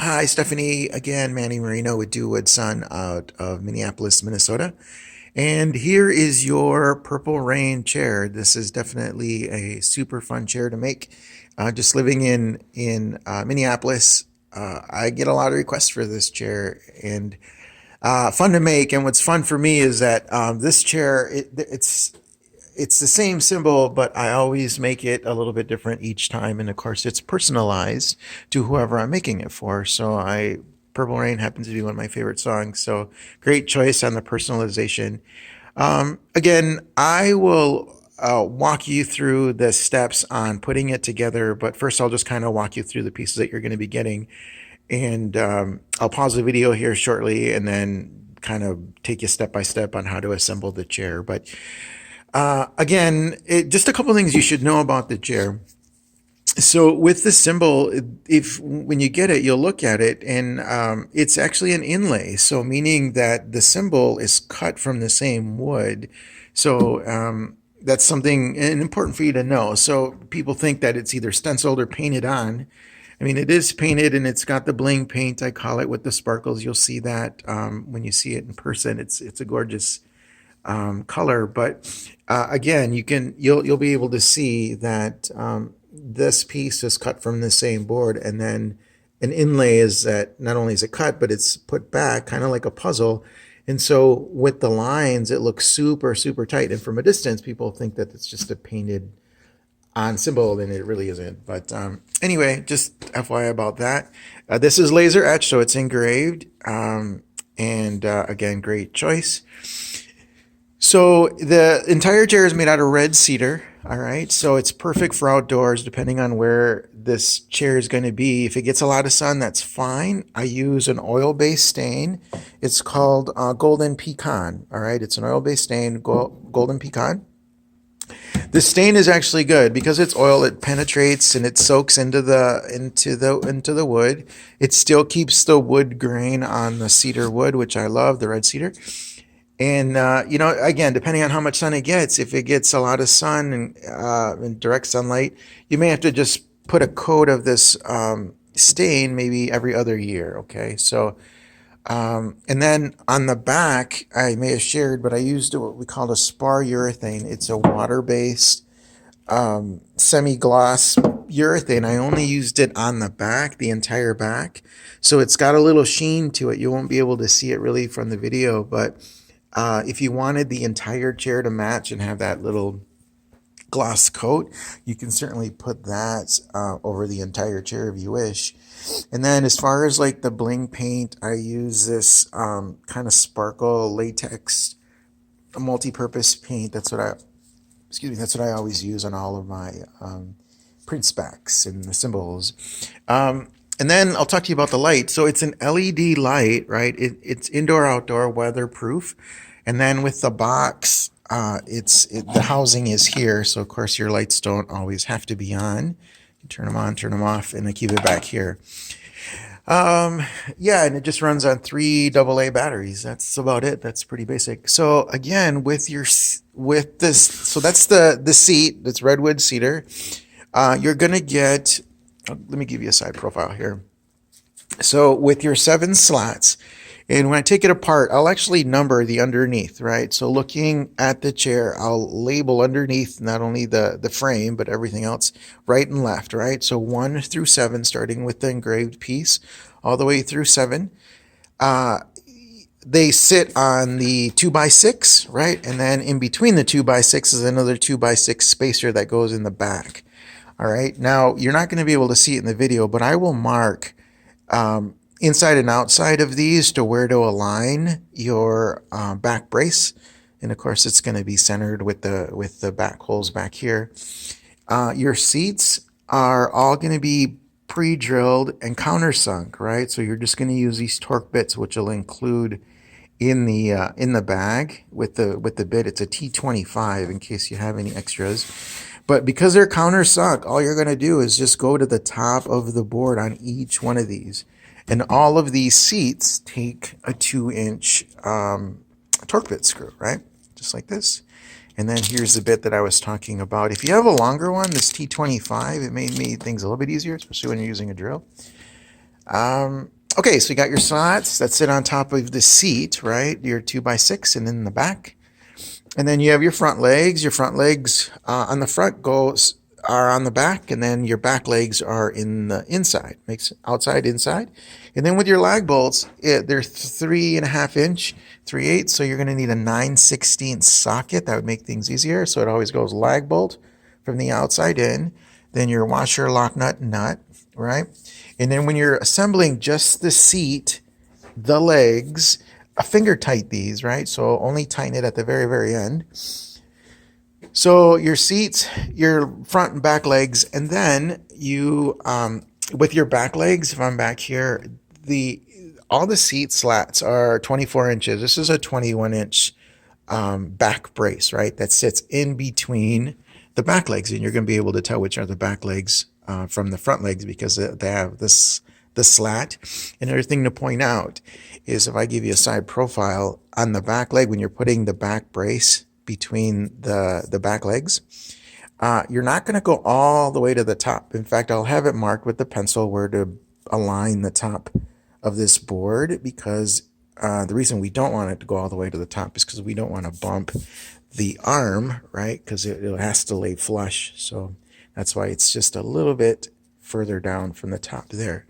Hi, Stephanie. Again, Manny Marino with Do Wood Son out of Minneapolis, Minnesota. And here is your Purple Rain chair. This is definitely a super fun chair to make. Just living in Minneapolis, I get a lot of requests for this chair, and fun to make. And what's fun for me is that this chair, it's the same symbol, but I always make it a little bit different each time. And of course, it's personalized to whoever I'm making it for. Purple Rain happens to be one of my favorite songs. So great choice on the personalization. Again, I will walk you through the steps on putting it together, but first I'll just kind of walk you through the pieces that you're going to be getting. And I'll pause the video here shortly and then kind of take you step by step on how to assemble the chair. But again, just a couple things you should know about the chair. So with the symbol, if when you get it, you'll look at it, and it's actually an inlay. So meaning that the symbol is cut from the same wood. So that's something important for you to know. So people think that it's either stenciled or painted on. I mean, it is painted, and it's got the bling paint, I call it, with the sparkles. You'll see that when you see it in person. It's a gorgeous color, but again, you'll be able to see that this piece is cut from the same board, and then an inlay is that not only is it cut, but it's put back kind of like a puzzle. And so with the lines, it looks super tight. And from a distance, people think that it's just a painted on symbol, and it really isn't. But anyway, just FYI about that. This is laser etched, so it's engraved. And again, great choice. So the entire chair is made out of red cedar. All right. So it's perfect for outdoors, depending on where this chair is going to be. If it gets a lot of sun, that's fine. I use an oil-based stain. It's called Golden Pecan. All right. It's an oil-based stain, Golden Pecan. The stain is actually good because it's oil. It penetrates and it soaks into the wood. It still keeps the wood grain on the cedar wood, which I love, the red cedar. And again, depending on how much sun it gets, if it gets a lot of sun and direct sunlight, you may have to just put a coat of this stain maybe every other year. Okay, so and then on the back, I may have shared, but I used what we call a spar urethane. It's a water-based semi-gloss urethane. I only used it on the back, the entire back, so it's got a little sheen to it. You won't be able to see it really from the video, but if you wanted the entire chair to match and have that little gloss coat, you can certainly put that over the entire chair if you wish. And then as far as like the bling paint, I use this kind of sparkle latex multi-purpose paint. That's what I always use on all of my print specs and the symbols. And then I'll talk to you about the light. So it's an LED light, right? It's indoor, outdoor, weatherproof. And then with the box, the housing is here. So of course your lights don't always have to be on. You turn them on, turn them off, and I keep it back here. Yeah, and it just runs on 3 AA batteries. That's about it. That's pretty basic. So again, with this, so that's the seat. That's redwood cedar. You're gonna get. Let me give you a side profile here. So with your 7 slots, and when I take it apart, I'll actually number the underneath, right? So looking at the chair, I'll label underneath not only the frame, but everything else, right and left, right? So 1 through 7, starting with the engraved piece, all the way through 7. They sit on the 2x6, right? And then in between the 2x6 is another 2x6 spacer that goes in the back. All right. Now, you're not going to be able to see it in the video, but I will mark inside and outside of these to where to align your back brace. And of course, it's going to be centered with the back holes back here. Your seats are all going to be pre-drilled and countersunk, right? So you're just going to use these torque bits, which will include in the bag with the bit. It's a T25 in case you have any extras. But because they're countersunk, all you're going to do is just go to the top of the board on each one of these. And all of these seats take a 2-inch torque bit screw, right? Just like this. And then here's the bit that I was talking about. If you have a longer one, this T25, it made things a little bit easier, especially when you're using a drill. Okay, so you got your slots that sit on top of the seat, right? Your 2x6 and in the back. And then you have your front legs. Your front legs on the front are on the back, and then your back legs are in the inside. Makes outside, inside. And then with your lag bolts, they're 3.5 inch, 3/8. So you're going to need a 9/16 socket. That would make things easier. So it always goes lag bolt from the outside in. Then your washer, lock nut, right? And then when you're assembling just the seat, the legs, finger tight these, right? So only tighten it at the very, very end. So your seats, your front and back legs, and then you, with your back legs, if I'm back here, all the seat slats are 24 inches. This is a 21-inch back brace, right? That sits in between the back legs, and you're going to be able to tell which are the back legs from the front legs because they have the slat. Another thing to point out is if I give you a side profile on the back leg, when you're putting the back brace between the back legs, you're not going to go all the way to the top. In fact, I'll have it marked with the pencil where to align the top of this board because the reason we don't want it to go all the way to the top is because we don't want to bump the arm, right? Because it has to lay flush. So that's why it's just a little bit further down from the top there.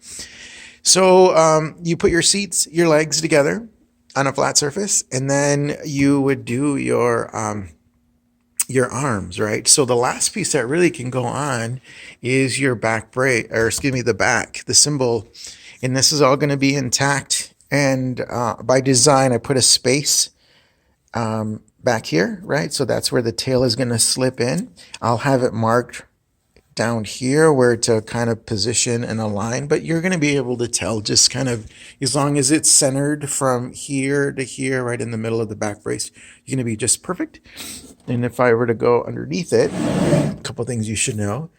So you put your seats, your legs together on a flat surface, and then you would do your arms, right? So the last piece that really can go on is your back brace, or excuse me, the cymbal, and this is all going to be intact. And by design, I put a space back here, right? So that's where the tail is going to slip in. I'll have it marked down here where to kind of position and align, but you're going to be able to tell just kind of as long as it's centered from here to here, right in the middle of the back brace, you're going to be just perfect. And if I were to go underneath it, a couple things you should know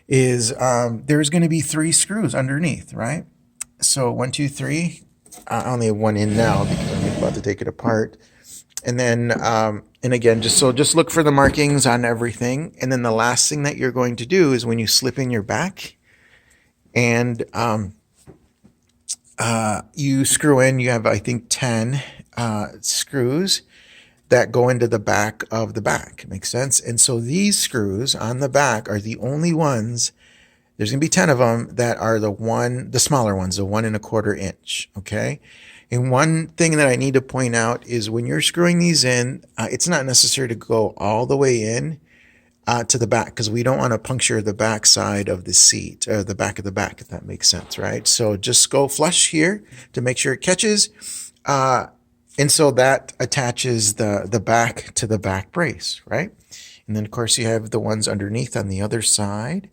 is there's going to be 3 screws underneath, right? So 1, 2, 3. I only have one in now because I'm about to take it apart. And then, and again, just look for the markings on everything. And then the last thing that you're going to do is when you slip in your back and you screw in, you have, I think, 10 screws that go into the back of the back. Makes sense? And so these screws on the back are the only ones. There's going to be 10 of them that are the smaller ones, the 1.25 inch. Okay. And one thing that I need to point out is when you're screwing these in, it's not necessary to go all the way in to the back because we don't want to puncture the back side of the seat or the back of the back, if that makes sense, right? So just go flush here to make sure it catches. And so that attaches the back to the back brace, right? And then, of course, you have the ones underneath on the other side.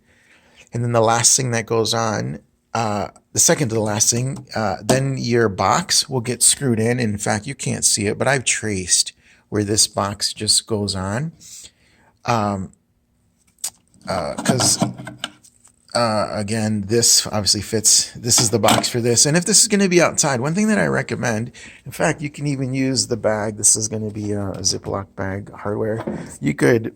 And then the last thing that goes on, the second to the last thing, then your box will get screwed in. In fact, you can't see it, but I've traced where this box just goes on. Because, again, this obviously fits. This is the box for this. And if this is going to be outside, one thing that I recommend, in fact, you can even use the bag. This is going to be a Ziploc bag hardware. You could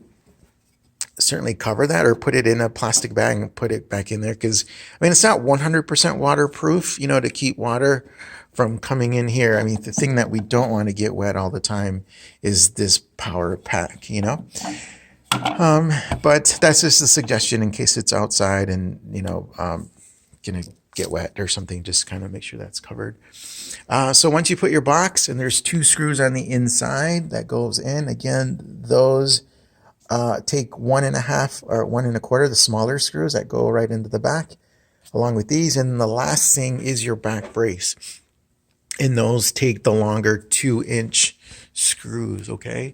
certainly cover that or put it in a plastic bag and put it back in there because I mean it's not 100% waterproof, to keep water from coming in here. I mean the thing that we don't want to get wet all the time is this power pack, but that's just a suggestion in case it's outside and gonna get wet or something. Just kind of make sure that's covered. So once you put your box, and there's 2 screws on the inside that goes in, again those take 1.5 or 1.25, the smaller screws that go right into the back, along with these. And the last thing is your back brace. And those take the longer 2-inch screws, okay?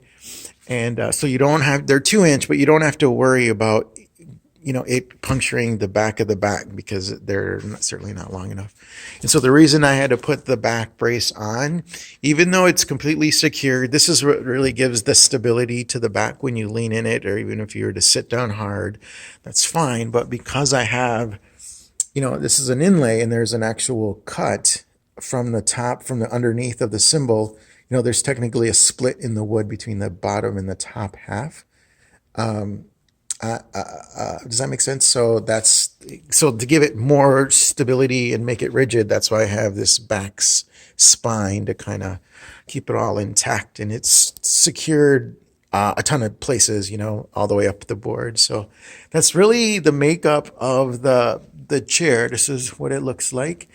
And so they're 2-inch, but you don't have to worry about, it puncturing the back of the back because they're certainly not long enough. And so the reason I had to put the back brace on, even though it's completely secured, this is what really gives the stability to the back when you lean in it, or even if you were to sit down hard, that's fine. But because I have, this is an inlay and there's an actual cut from the top, from the underneath of the cymbal, there's technically a split in the wood between the bottom and the top half. Does that make sense? So to give it more stability and make it rigid, that's why I have this back spine to kind of keep it all intact, and it's secured a ton of places, all the way up the board. So that's really the makeup of the chair. This is what it looks like.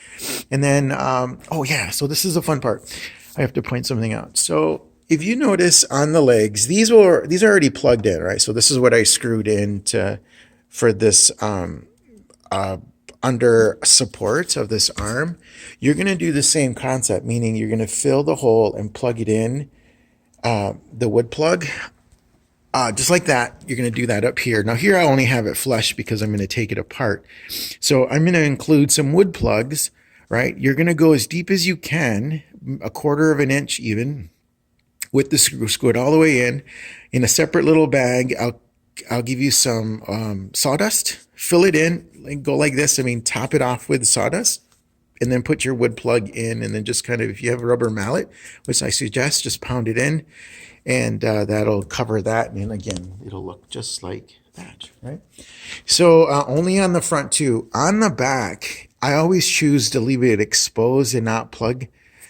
And then, oh yeah, so this is the fun part. I have to point something out. So if you notice on the legs, these are already plugged in, right? So this is what I screwed in for this under support of this arm. You're going to do the same concept, meaning you're going to fill the hole and plug it in, the wood plug. Just like that, you're going to do that up here. Now here I only have it flush because I'm going to take it apart. So I'm going to include some wood plugs, right? You're going to go as deep as you can, a quarter of an inch even, with the screw it all the way in a separate little bag. I'll give you some sawdust, fill it in, and go like this. I mean, top it off with sawdust, and then put your wood plug in, and then just kind of, if you have a rubber mallet, which I suggest, just pound it in, and that'll cover that. And again, it'll look just like that, right? So only on the front too. On the back, I always choose to leave it exposed and not plug,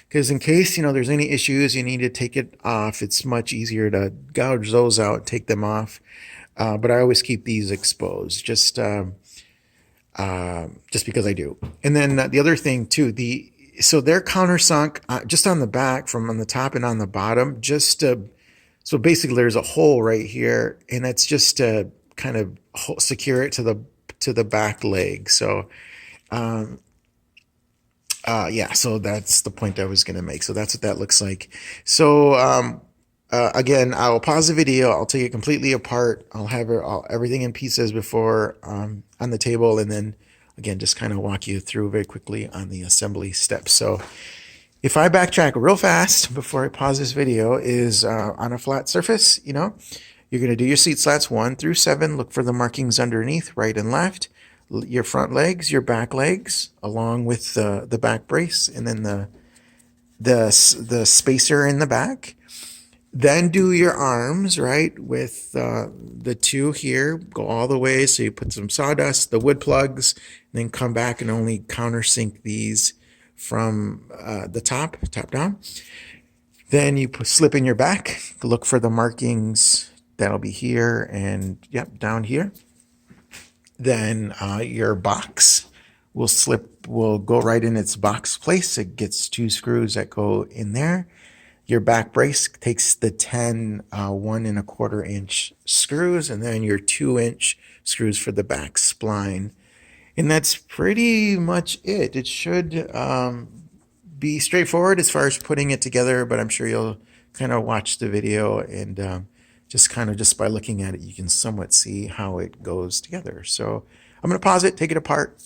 because in case there's any issues, you need to take it off. It's much easier to gouge those out, take them off. But I always keep these exposed, just because I do. And then the other thing too, so they're countersunk just on the back, from on the top and on the bottom. So basically, there's a hole right here, and that's just to kind of secure it to the back leg. So yeah, so that's the point I was going to make. So that's what that looks like. So again, I'll pause the video. I'll take it completely apart. I'll have everything in pieces before on the table, and then again, just kind of walk you through very quickly on the assembly steps. So if I backtrack real fast before I pause this video, is on a flat surface, you're going to do your seat slats 1 through 7. Look for the markings underneath, right and left. Your front legs, your back legs, along with the back brace, and then the spacer in the back. Then do your arms, right, with the two here. Go all the way, so you put some sawdust, the wood plugs, and then come back and only countersink these from the top down. Then you slip in your back. Look for the markings. That'll be here and, yep, down here. Then your box will go right in its box place. It gets 2 screws that go in there. Your back brace takes the 10 1¼ inch screws, and then your 2-inch screws for the back spline. And that's pretty much it. It should be straightforward as far as putting it together, but I'm sure you'll kind of watch the video, and just by looking at it, you can somewhat see how it goes together. So I'm going to pause it, take it apart,